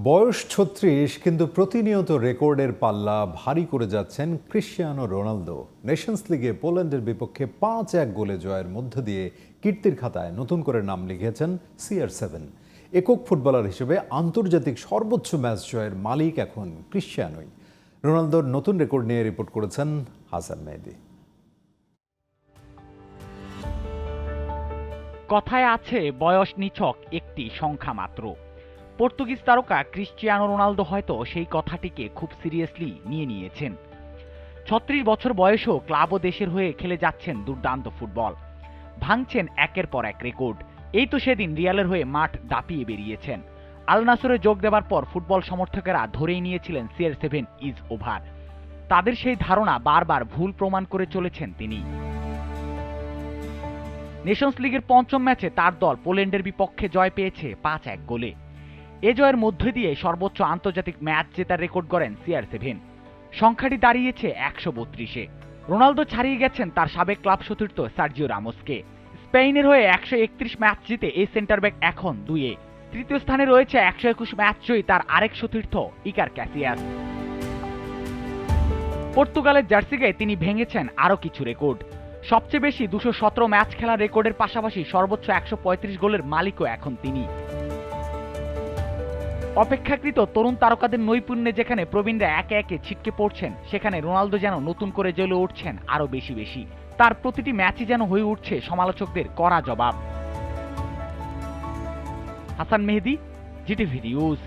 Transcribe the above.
বয়স ৩৬ কিন্তু প্রতিনিয়ত রেকর্ডের পাল্লা ভারী করে যাচ্ছেন ক্রিশ্চিয়ানো রোনালদো। নেশনস লিগে পোল্যান্ডের বিপক্ষে ৫-১ গোলে জয়ের মধ্য দিয়ে কীর্তির খাতায় নতুন করে নাম লিখিয়েছেন CR7। একক ফুটবলার হিসেবে আন্তর্জাতিক সর্বোচ্চ ম্যাচ জয়ের মালিক এখন ক্রিশ্চিয়ানোই। রোনালদোর নতুন রেকর্ড নিয়ে রিপোর্ট করেছেন হাসান মেহেদী। কথায় আছে বয়স নিছক একটি সংখ্যা মাত্র। পর্তুগিজ তারকা ক্রিশ্চিয়ানো রোনালদো হয়তো সেই কথাটিকে খুব সিরিয়াসলি নিয়ে নিয়েছেন। ৩৬ বছর বয়সেও ক্লাব ও দেশের হয়ে খেলে যাচ্ছেন দুর্দান্ত ফুটবল, ভাঙছেন একের পর এক রেকর্ড। এই তো সেদিন রিয়ালের হয়ে মাঠ দাপিয়ে বেরিয়েছেন। আল নাসরে যোগ দেওয়ার পর ফুটবল সমর্থকেরা ধরেই নিয়েছিলেন CR7 ইজ ওভার। তাদের সেই ধারণা বারবার ভুল প্রমাণ করে চলেছেন তিনি। নেশনস লিগের পঞ্চম ম্যাচে তার দল পোল্যান্ডের বিপক্ষে জয় পেয়েছে ৫-১ গোলে। এ জয়ের মধ্য দিয়ে সর্বোচ্চ আন্তর্জাতিক ম্যাচ জেতার রেকর্ড গড়েন CR7। সংখ্যাটি দাঁড়িয়েছে ১৩২-এ। রোনালদো ছাড়িয়ে গেছেন তার সাবেক ক্লাব সতীর্থ সার্জিও রামোসকে। স্পেনের হয়ে ১৩১ ম্যাচ জিতে এই সেন্টার ব্যাক এখন ২-এ। তৃতীয় স্থানে রয়েছে ১২১ ম্যাচ জয়ী তার আরেক সতীর্থ ইকার ক্যাসিয়াস। পর্তুগালের জার্সি গায়ে তিনি ভেঙেছেন আরও কিছু রেকর্ড। সবচেয়ে বেশি ২১৭ ম্যাচ খেলার রেকর্ডের পাশাপাশি সর্বোচ্চ ১৩৫ গোলের মালিকও এখন তিনি। অপেক্ষাকৃত তরুণ তারকাদের নৈপুণ্যে যেখানে প্রবীণরা একে একে ছিটকে পড়ছেন, সেখানে রোনালদো যেন নতুন করে জ্বলে উঠছেন আরও বেশি বেশি। তার প্রতিটি ম্যাচই যেন হয়ে উঠছে সমালোচকদের কড়া জবাব। হাসান মেহেদী, জিটিভি নিউজ।